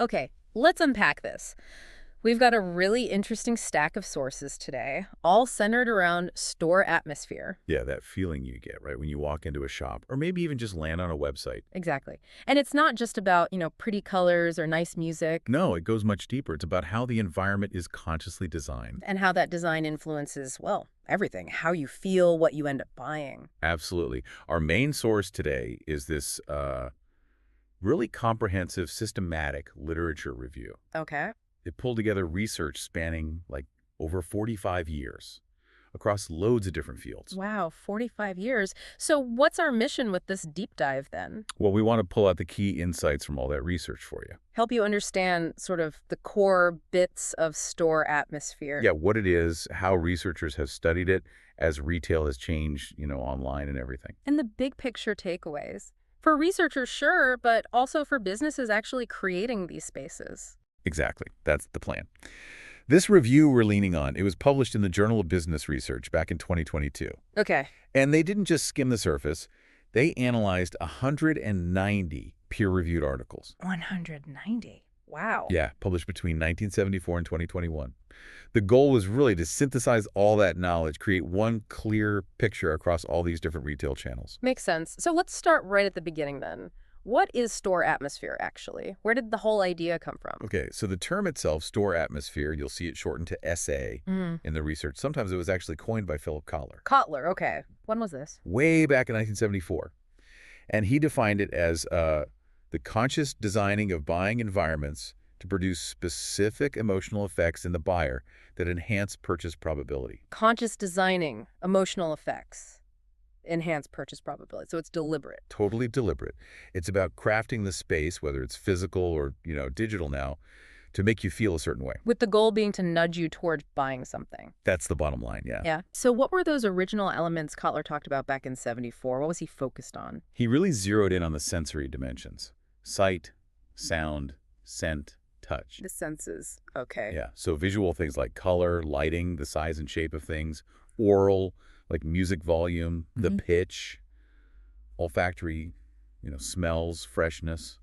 Okay, let's unpack this. We've got a really interesting stack of sources today, all centered around store atmosphere. Yeah, that feeling you get, right, when you walk into a shop, or maybe even just land on a website. Exactly. And it's not just about, pretty colors or nice music No, it goes much deeper. It's about how the environment is consciously designed. and how that design influences, well, everything, how you feel, what you end up buying. Absolutely. Our main source today is this really comprehensive, systematic literature review. Okay. It pulled together research spanning, like, over 45 years across loads of different fields. Wow, 45 years. So what's our mission with this deep dive then? Well, we want to pull out the key insights from all that research for you. Help you understand sort of the core bits of store atmosphere. Yeah, what it is, how researchers have studied it as retail has changed, online and everything. And the big picture takeaways. For researchers, sure, but also for businesses actually creating these spaces. Exactly. That's the plan. This review we're leaning on, it was published in the Journal of Business Research back in 2022. Okay. And they didn't just skim the surface. They analyzed 190 peer-reviewed articles. 190. Wow. Yeah, published between 1974 and 2021. The goal was really to synthesize all that knowledge, create one clear picture across all these different retail channels. Makes sense. So let's start right at the beginning then. What is store atmosphere, actually? Where did the whole idea come from? Okay, so the term itself, store atmosphere, you'll see it shortened to SA in the research. Sometimes it was actually coined by Philip Kotler. Kotler, okay. When was this? Way back in 1974. And he defined it as the conscious designing of buying environments to produce specific emotional effects in the buyer that enhance purchase probability. Conscious designing, emotional effects, enhance purchase probability. So it's deliberate. Totally deliberate. It's about crafting the space, whether it's physical or, digital now, to make you feel a certain way. With the goal being to nudge you toward buying something. That's the bottom line, yeah. Yeah. So what were those original elements Kotler talked about back in 74? What was he focused on? He really zeroed in on the sensory dimensions. Sight, sound, scent, touch. The senses. Okay. Yeah, so visual things like color, lighting, the size and shape of things, oral, like music volume, the pitch, olfactory, smells, freshness,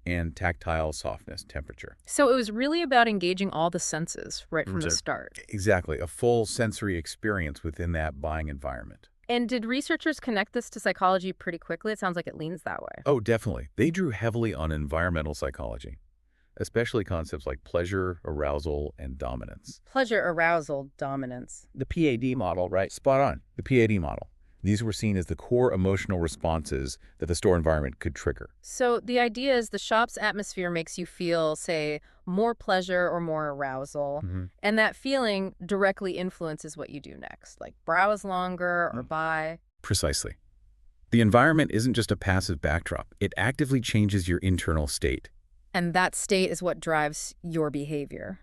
and tactile softness, temperature. So it was really about engaging all the senses right from the start. Exactly, a full sensory experience within that buying environment. And did researchers connect this to psychology pretty quickly? It sounds like it leans that way. Oh, definitely. They drew heavily on environmental psychology, especially concepts like pleasure, arousal, and dominance. Pleasure, arousal, dominance. The PAD model, right? Spot on, the PAD model. These were seen as the core emotional responses that the store environment could trigger. So the idea is the shop's atmosphere makes you feel, say, more pleasure or more arousal, and that feeling directly influences what you do next, like browse longer or buy. Precisely. The environment isn't just a passive backdrop. It actively changes your internal state. And that state is what drives your behavior.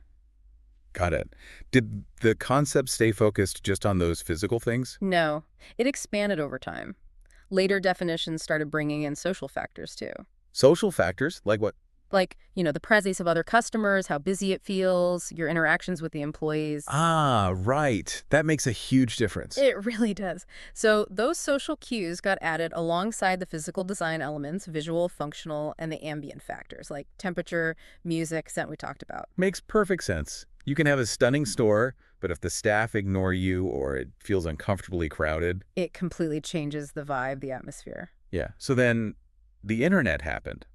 Got it. Did the concept stay focused just on those physical things? No, it expanded over time. Later definitions started bringing in social factors, too. Social factors? Like what? Like, the presence of other customers, how busy it feels, your interactions with the employees. Ah, right. That makes a huge difference. It really does. So those social cues got added alongside the physical design elements, visual, functional, and the ambient factors, like temperature, music, scent we talked about. Makes perfect sense. You can have a stunning store, but if the staff ignore you or it feels uncomfortably crowded... It completely changes the vibe, the atmosphere. Yeah. So then the internet happened.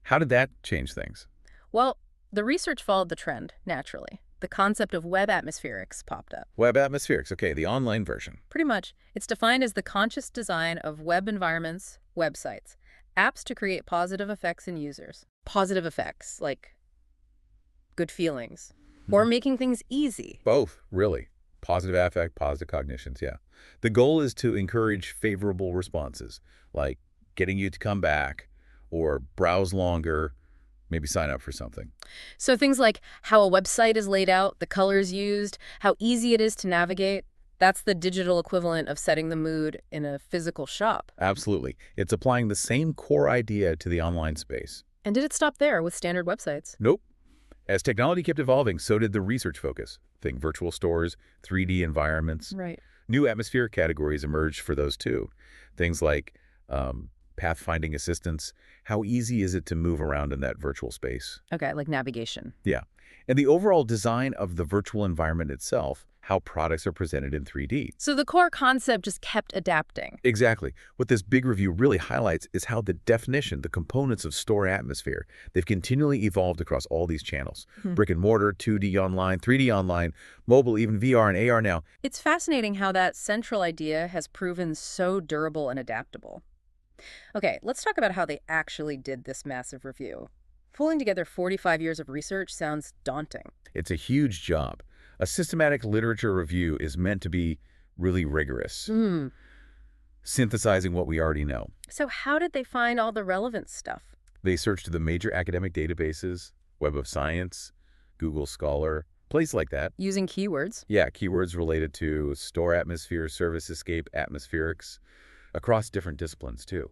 How did that change things? Well, the research followed the trend, naturally. The concept of web atmospherics popped up. Web atmospherics. Okay, the online version. Pretty much. It's defined as the conscious design of web environments, websites, apps to create positive effects in users. Positive effects, like good feelings, or making things easy. Both, really. Positive affect, positive cognitions, yeah. The goal is to encourage favorable responses, like getting you to come back or browse longer, maybe sign up for something. So things like how a website is laid out, the colors used, how easy it is to navigate, that's the digital equivalent of setting the mood in a physical shop. Absolutely. It's applying the same core idea to the online space. And did it stop there with standard websites? Nope. As technology kept evolving, so did the research focus. Think virtual stores, 3D environments. Right. New atmospheric categories emerged for those too. Things like pathfinding assistance. How easy is it to move around in that virtual space? Okay, like navigation. Yeah. And the overall design of the virtual environment itself, how products are presented in 3D. So the core concept just kept adapting. Exactly. What this big review really highlights is how the definition, the components of store atmosphere, they've continually evolved across all these channels. Brick and mortar, 2D online, 3D online, mobile, even VR and AR now. It's fascinating how that central idea has proven so durable and adaptable. Okay, let's talk about how they actually did this massive review. Pulling together 45 years of research sounds daunting. It's a huge job. A systematic literature review is meant to be really rigorous, synthesizing what we already know. So how did they find all the relevant stuff? They searched the major academic databases, Web of Science, Google Scholar, places like that. Using keywords? Yeah, keywords related to store atmosphere, service escape, atmospherics, across different disciplines too.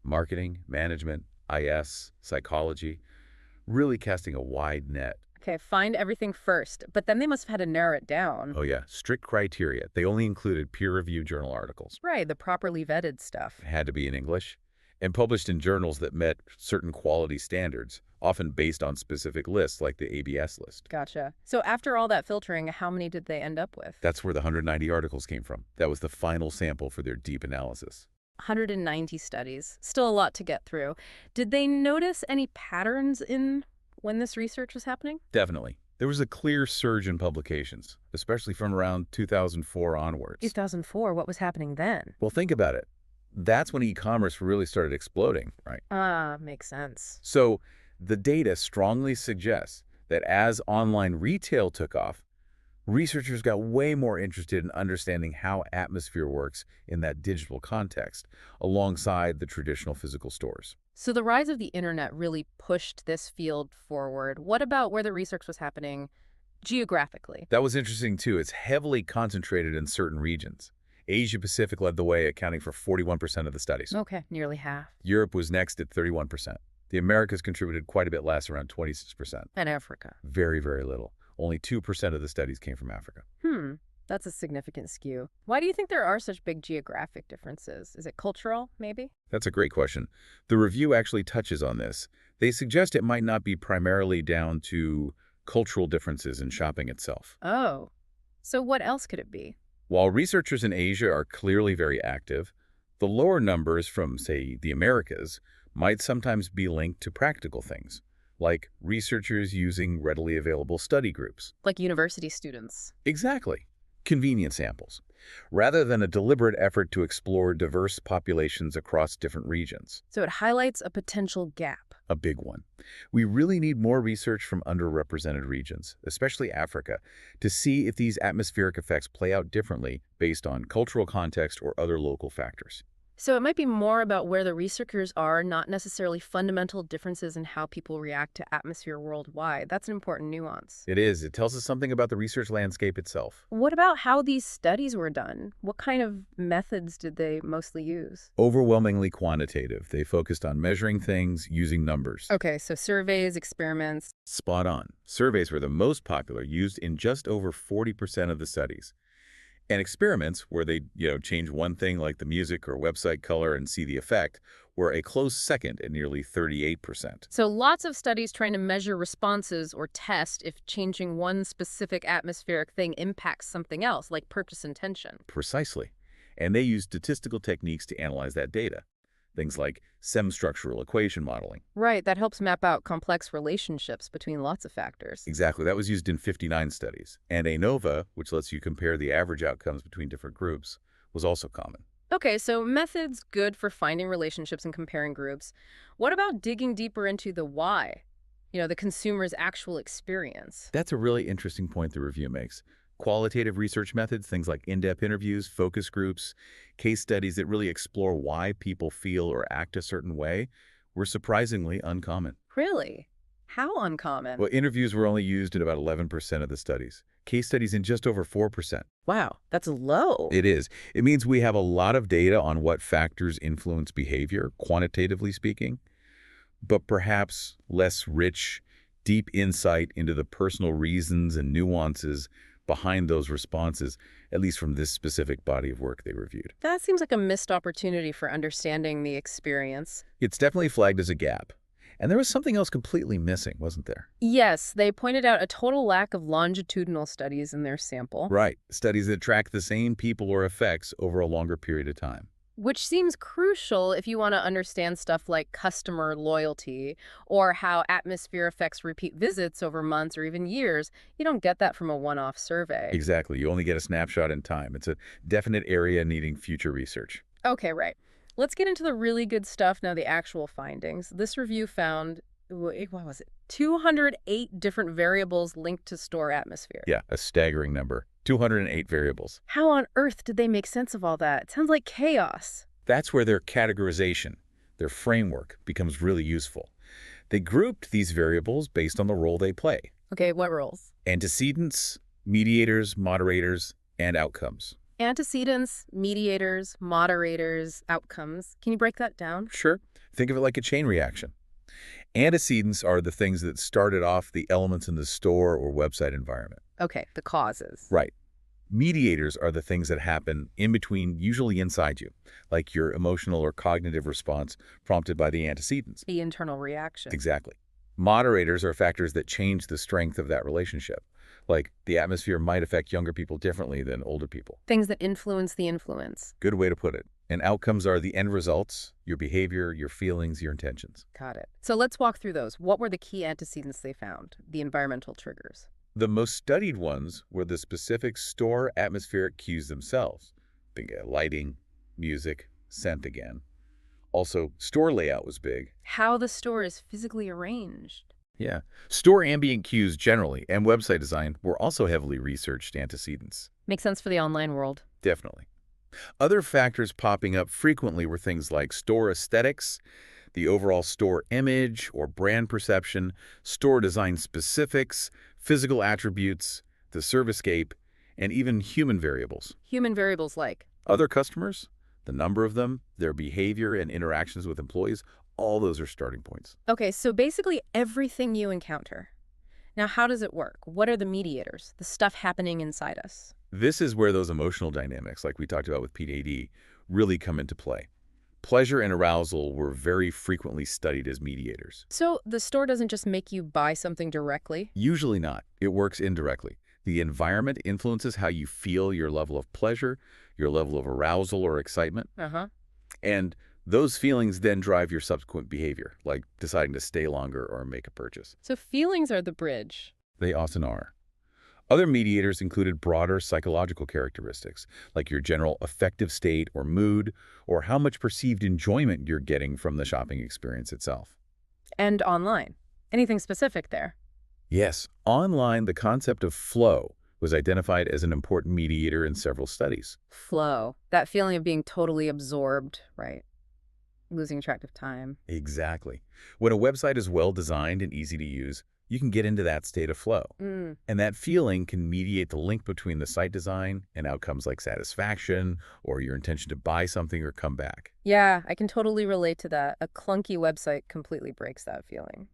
Marketing, management, IS, psychology, really casting a wide net. Okay, find everything first, but then they must have had to narrow it down. Oh yeah, strict criteria. They only included peer-reviewed journal articles. Right, the properly vetted stuff. It had to be in English and published in journals that met certain quality standards, often based on specific lists like the ABS list. Gotcha. So after all that filtering, how many did they end up with? That's where the 190 articles came from. That was the final sample for their deep analysis. 190 studies. Still a lot to get through. Did they notice any patterns in when this research was happening? Definitely. There was a clear surge in publications, especially from around 2004 onwards. 2004, what was happening then? Well, think about it. That's when e-commerce really started exploding, right? Makes sense. So the data strongly suggests that as online retail took off, researchers got way more interested in understanding how atmosphere works in that digital context, alongside the traditional physical stores. So the rise of the internet really pushed this field forward. What about where the research was happening geographically? That was interesting too. It's heavily concentrated in certain regions. Asia Pacific led the way, accounting for 41% of the studies. Okay, nearly half. Europe was next at 31%. The Americas contributed quite a bit less, around 26%. And Africa. Very, very little. Only 2% of the studies came from Africa. That's a significant skew. Why do you think there are such big geographic differences? Is it cultural, maybe? That's a great question. The review actually touches on this. They suggest it might not be primarily down to cultural differences in shopping itself. Oh, so what else could it be? While researchers in Asia are clearly very active, the lower numbers from, say, the Americas might sometimes be linked to practical things, like researchers using readily available study groups. Like university students. Exactly. Convenient samples, rather than a deliberate effort to explore diverse populations across different regions. So it highlights a potential gap. A big one. We really need more research from underrepresented regions, especially Africa, to see if these atmospheric effects play out differently based on cultural context or other local factors. So it might be more about where the researchers are, not necessarily fundamental differences in how people react to atmosphere worldwide. That's an important nuance. It is. It tells us something about the research landscape itself. What about how these studies were done? What kind of methods did they mostly use? Overwhelmingly quantitative. They focused on measuring things using numbers. Okay, so surveys, experiments. Spot on. Surveys were the most popular, used in just over 40% of the studies. And experiments, where they change one thing like the music or website color and see the effect, were a close second at nearly 38%. So lots of studies trying to measure responses or test if changing one specific atmospheric thing impacts something else, like purchase intention. Precisely. And they used statistical techniques to analyze that data. Things like semi-structural equation modeling. Right, that helps map out complex relationships between lots of factors. Exactly. That was used in 59 studies. And ANOVA, which lets you compare the average outcomes between different groups, was also common. Okay, so methods good for finding relationships and comparing groups. What about digging deeper into the why? The consumer's actual experience. That's a really interesting point the review makes. Qualitative research methods, things like in-depth interviews, focus groups, case studies that really explore why people feel or act a certain way, were surprisingly uncommon. Really? How uncommon? Well, interviews were only used in about 11% of the studies. Case studies in just over 4%. Wow, that's low. It is. It means we have a lot of data on what factors influence behavior, quantitatively speaking, but perhaps less rich, deep insight into the personal reasons and nuances behind those responses, at least from this specific body of work they reviewed. That seems like a missed opportunity for understanding the experience. It's definitely flagged as a gap. And there was something else completely missing, wasn't there? Yes, they pointed out a total lack of longitudinal studies in their sample, Right. Studies that track the same people or effects over a longer period of time. which seems crucial if you want to understand stuff like customer loyalty or how atmosphere affects repeat visits over months or even years. You don't get that from a one-off survey. Exactly. You only get a snapshot in time. It's a definite area needing future research. Okay, right. Let's get into the really good stuff now, the actual findings. This review found, what was it? 208 different variables linked to store atmosphere. Yeah, a staggering number. 208 variables. How on earth did they make sense of all that? It sounds like chaos. That's where their categorization, their framework, becomes really useful. They grouped these variables based on the role they play. Okay, what roles? Antecedents, mediators, moderators, and outcomes. Antecedents, mediators, moderators, outcomes. Can you break that down? Sure. Think of it like a chain reaction. Antecedents are the things that started off the elements in the store or website environment. Okay, the causes. Right. Mediators are the things that happen in between, usually inside you, like your emotional or cognitive response prompted by the antecedents. The internal reaction. Exactly. Moderators are factors that change the strength of that relationship. Like the atmosphere might affect younger people differently than older people. Things that influence the influence. Good way to put it. And outcomes are the end results, your behavior, your feelings, your intentions. Got it. So let's walk through those. What were the key antecedents they found? The environmental triggers. The most studied ones were the specific store atmospheric cues themselves. Think lighting, music, scent again. Also, store layout was big. How the store is physically arranged. Yeah. Store ambient cues generally and website design were also heavily researched antecedents. Makes sense for the online world. Definitely. Other factors popping up frequently were things like store aesthetics, the overall store image or brand perception, store design specifics, physical attributes, the servicescape, and even human variables. Human variables like? Other customers, the number of them, their behavior and interactions with employees, all those are starting points. Okay, so basically everything you encounter. Now, how does it work? What are the mediators, the stuff happening inside us? This is where those emotional dynamics, like we talked about with PAD, really come into play. Pleasure and arousal were very frequently studied as mediators. So the store doesn't just make you buy something directly? Usually not. It works indirectly. The environment influences how you feel your level of pleasure, your level of arousal or excitement. And those feelings then drive your subsequent behavior, like deciding to stay longer or make a purchase. So feelings are the bridge. They often are. Other mediators included broader psychological characteristics, like your general affective state or mood, or how much perceived enjoyment you're getting from the shopping experience itself. And online. Anything specific there? Yes, online, the concept of flow was identified as an important mediator in several studies. Flow. That feeling of being totally absorbed, right? Losing track of time. Exactly. When a website is well designed and easy to use, you can get into that state of flow. And that feeling can mediate the link between the site design and outcomes like satisfaction or your intention to buy something or come back. Yeah, I can totally relate to that. A clunky website completely breaks that feeling.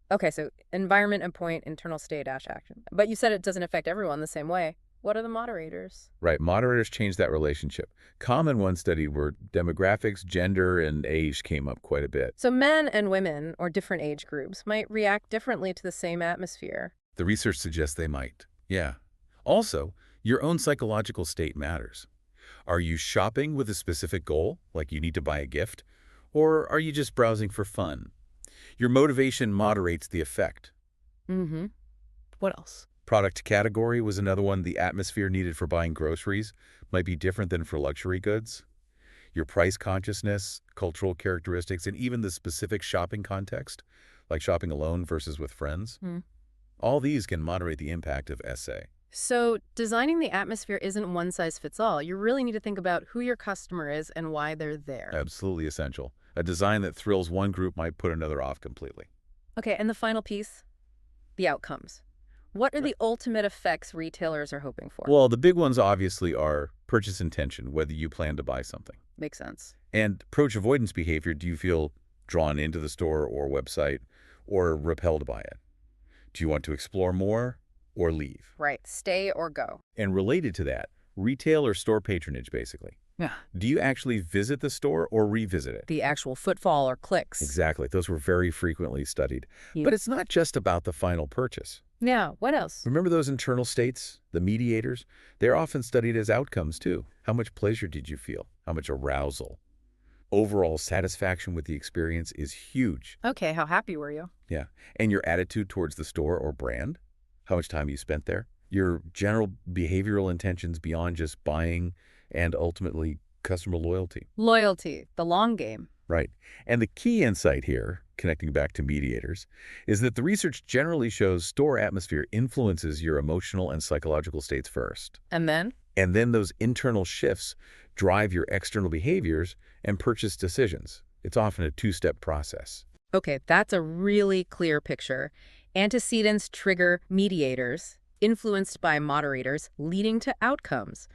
Okay, so environment and point, internal state, action. But you said it doesn't affect everyone the same way. What are the moderators? Right, moderators change that relationship. Common ones studied were demographics, gender, and age came up quite a bit. So men and women, or different age groups, might react differently to the same atmosphere. The research suggests they might. Yeah. Also, your own psychological state matters. Are you shopping with a specific goal, like you need to buy a gift? Or are you just browsing for fun? Your motivation moderates the effect. What else? Product category was another one. The atmosphere needed for buying groceries might be different than for luxury goods. Your price consciousness, cultural characteristics, and even the specific shopping context, like shopping alone versus with friends. All these can moderate the impact of SA. So designing the atmosphere isn't one size fits all. You really need to think about who your customer is and why they're there. Absolutely essential. A design that thrills one group might put another off completely. Okay, and the final piece, the outcomes. What are the ultimate effects retailers are hoping for? Well, the big ones obviously are purchase intention, whether you plan to buy something. Makes sense. And approach avoidance behavior, do you feel drawn into the store or website or repelled by it? Do you want to explore more or leave. Right. Stay or go. And related to that, retail or store patronage, basically. Yeah. Do you actually visit the store or revisit it? The actual footfall or clicks. Exactly. Those were very frequently studied. Yeah. But it's not just about the final purchase. Yeah. What else? Remember those internal states, the mediators? They're often studied as outcomes, too. How much pleasure did you feel? How much arousal? Overall satisfaction with the experience is huge. Okay. How happy were you? Yeah. And your attitude towards the store or brand? How much time you spent there? Your general behavioral intentions beyond just buying and ultimately customer loyalty. Loyalty. The long game. Right. And the key insight here, connecting back to mediators, is that the research generally shows store atmosphere influences your emotional and psychological states first. And then? And then those internal shifts drive your external behaviors and purchase decisions. It's often a two-step process. Okay. That's a really clear picture. Antecedents trigger mediators, influenced by moderators, leading to outcomes.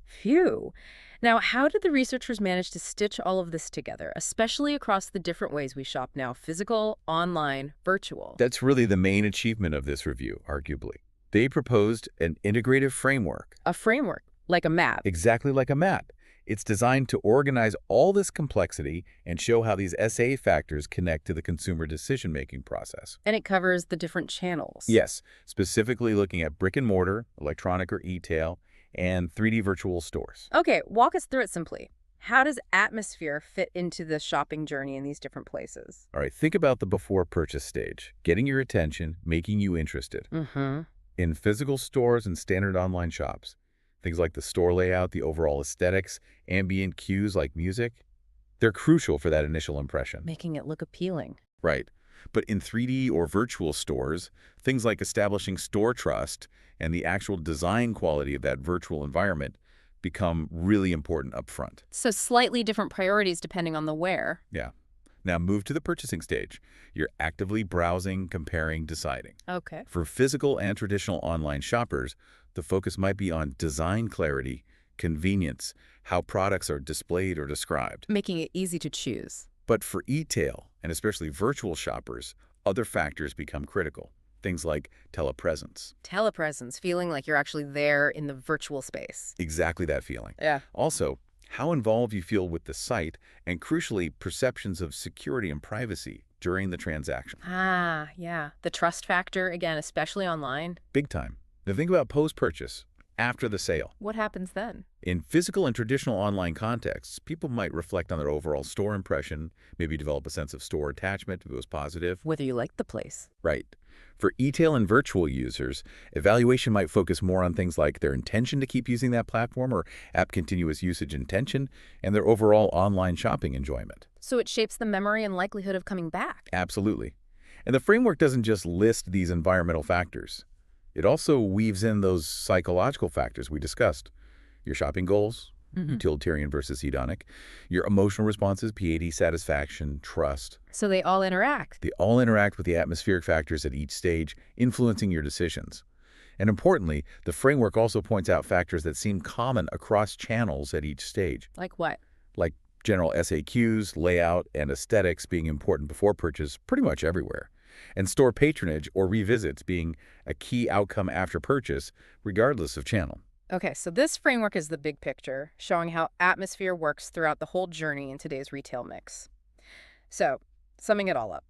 Phew. Now, how did the researchers manage to stitch all of this together, especially across the different ways we shop now, physical, online, virtual? That's really the main achievement of this review, arguably. They proposed an integrative framework. A framework, like a map. Exactly like a map. It's designed to organize all this complexity and show how these SA factors connect to the consumer decision-making process. And it covers the different channels. Yes, specifically looking at brick and mortar, electronic or e-tail, and 3D virtual stores. Okay, walk us through it simply. How does atmosphere fit into the shopping journey in these different places? All right, think about the before purchase stage, getting your attention, making you interested. Mm-hmm. In physical stores and standard online shops, things like the store layout, the overall aesthetics, ambient cues like music, they're crucial for that initial impression. Making it look appealing. Right. But in 3D or virtual stores, things like establishing store trust and the actual design quality of that virtual environment become really important up front. So slightly different priorities depending on the where. Yeah. Now move to the purchasing stage. You're actively browsing, comparing, deciding. Okay. For physical and traditional online shoppers, the focus might be on design clarity, convenience, how products are displayed or described. Making it easy to choose. But for e-tail, and especially virtual shoppers, other factors become critical. Things like telepresence. Telepresence, feeling like you're actually there in the virtual space. Exactly that feeling. Yeah. Also, how involved you feel with the site, and crucially, perceptions of security and privacy during the transaction. Ah, yeah. The trust factor, again, especially online. Big time. Now think about post-purchase, after the sale. What happens then? In physical and traditional online contexts, people might reflect on their overall store impression, maybe develop a sense of store attachment if it was positive. Whether you like the place. Right. For e-tail and virtual users, evaluation might focus more on things like their intention to keep using that platform or app continuous usage intention and their overall online shopping enjoyment. So it shapes the memory and likelihood of coming back. Absolutely. And the framework doesn't just list these environmental factors. It also weaves in those psychological factors we discussed. Your shopping goals, utilitarian versus hedonic, your emotional responses, PAD, satisfaction, trust. So they all interact. They all interact with the atmospheric factors at each stage, influencing your decisions. And importantly, the framework also points out factors that seem common across channels at each stage. Like what? Like general SAQs, layout, and aesthetics being important before purchase pretty much everywhere. And store patronage or revisits being a key outcome after purchase, regardless of channel. Okay, so this framework is the big picture, showing how atmosphere works throughout the whole journey in today's retail mix. So, summing it all up,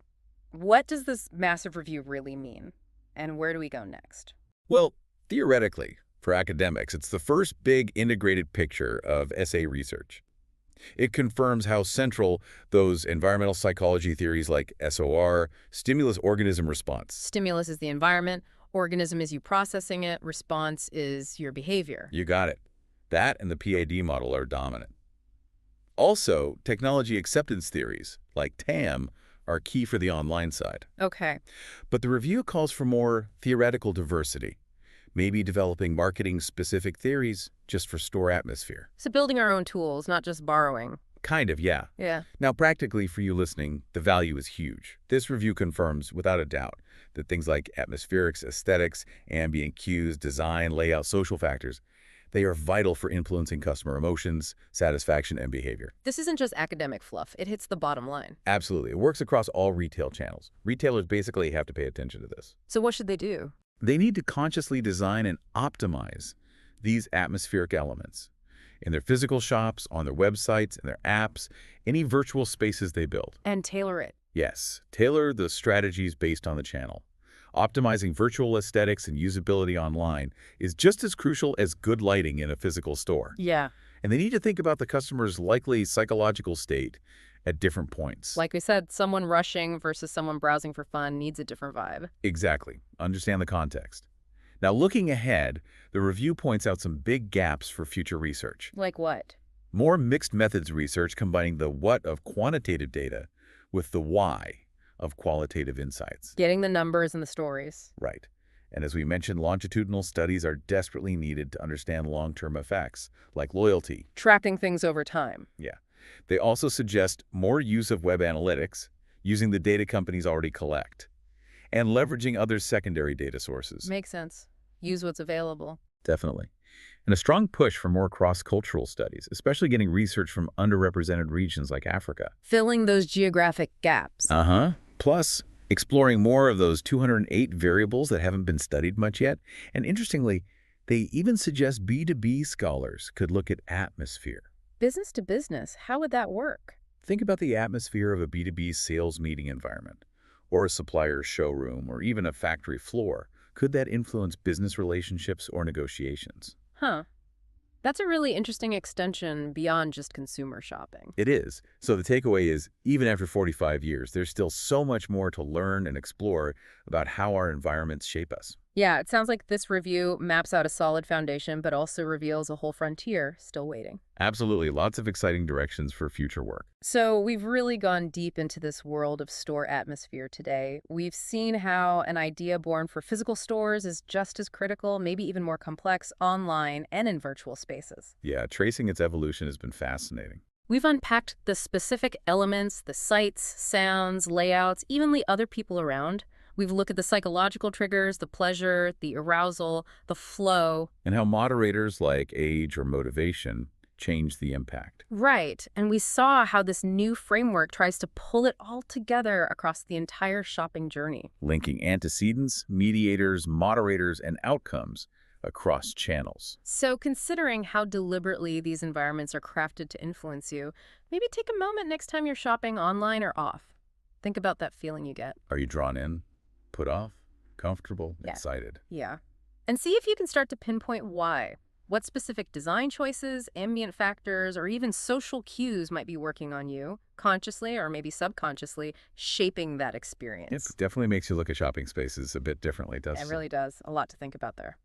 what does this massive review really mean? And where do we go next? Well, theoretically, for academics, it's the first big integrated picture of SA research. It confirms how central those environmental psychology theories like SOR, stimulus-organism response. Stimulus is the environment, organism is you processing it, response is your behavior. You got it. That and the PAD model are dominant. Also, technology acceptance theories, like TAM, are key for the online side. Okay. But the review calls for more theoretical diversity, maybe developing marketing-specific theories just for store atmosphere. So building our own tools, not just borrowing. Kind of, yeah. Yeah. Now, practically for you listening, the value is huge. This review confirms, without a doubt, that things like atmospherics, aesthetics, ambient cues, design, layout, social factors, they are vital for influencing customer emotions, satisfaction, and behavior. This isn't just academic fluff. It hits the bottom line. Absolutely. It works across all retail channels. Retailers basically have to pay attention to this. So what should they do? They need to consciously design and optimize these atmospheric elements in their physical shops, on their websites, in their apps, any virtual spaces they build. And tailor it. Yes, tailor the strategies based on the channel. Optimizing virtual aesthetics and usability online is just as crucial as good lighting in a physical store. Yeah. And they need to think about the customer's likely psychological state at different points. Like we said, someone rushing versus someone browsing for fun needs a different vibe. Exactly. Understand the context. Now, looking ahead, the review points out some big gaps for future research. Like what? More mixed methods research combining the what of quantitative data with the why of qualitative insights. Getting the numbers and the stories. Right. And as we mentioned, longitudinal studies are desperately needed to understand long-term effects, like loyalty. Tracking things over time. Yeah. They also suggest more use of web analytics, using the data companies already collect, and leveraging other secondary data sources. Makes sense. Use what's available. Definitely. And a strong push for more cross-cultural studies, especially getting research from underrepresented regions like Africa. Filling those geographic gaps. Plus, exploring more of those 208 variables that haven't been studied much yet. And interestingly, they even suggest B2B scholars could look at atmosphere. Business to business, how would that work? Think about the atmosphere of a B2B sales meeting environment, or a supplier's showroom, or even a factory floor. Could that influence business relationships or negotiations? Huh. That's a really interesting extension beyond just consumer shopping. It is. So the takeaway is, even after 45 years, there's still so much more to learn and explore about how our environments shape us. Yeah, it sounds like this review maps out a solid foundation, but also reveals a whole frontier still waiting. Absolutely. Lots of exciting directions for future work. So we've really gone deep into this world of store atmosphere today. We've seen how an idea born for physical stores is just as critical, maybe even more complex, online and in virtual spaces. Yeah, tracing its evolution has been fascinating. We've unpacked the specific elements, the sights, sounds, layouts, even the other people around. We've looked at the psychological triggers, the pleasure, the arousal, the flow. And how moderators like age or motivation change the impact. Right. And we saw how this new framework tries to pull it all together across the entire shopping journey. Linking antecedents, mediators, moderators, and outcomes across channels. So considering how deliberately these environments are crafted to influence you, maybe take a moment next time you're shopping online or off. Think about that feeling you get. Are you drawn in, put off, comfortable, Yeah. excited? Yeah. And see if you can start to pinpoint why. What specific design choices, ambient factors, or even social cues might be working on you, consciously or maybe subconsciously, shaping that experience. It definitely makes you look at shopping spaces a bit differently, doesn't It it? really does. A lot to think about there.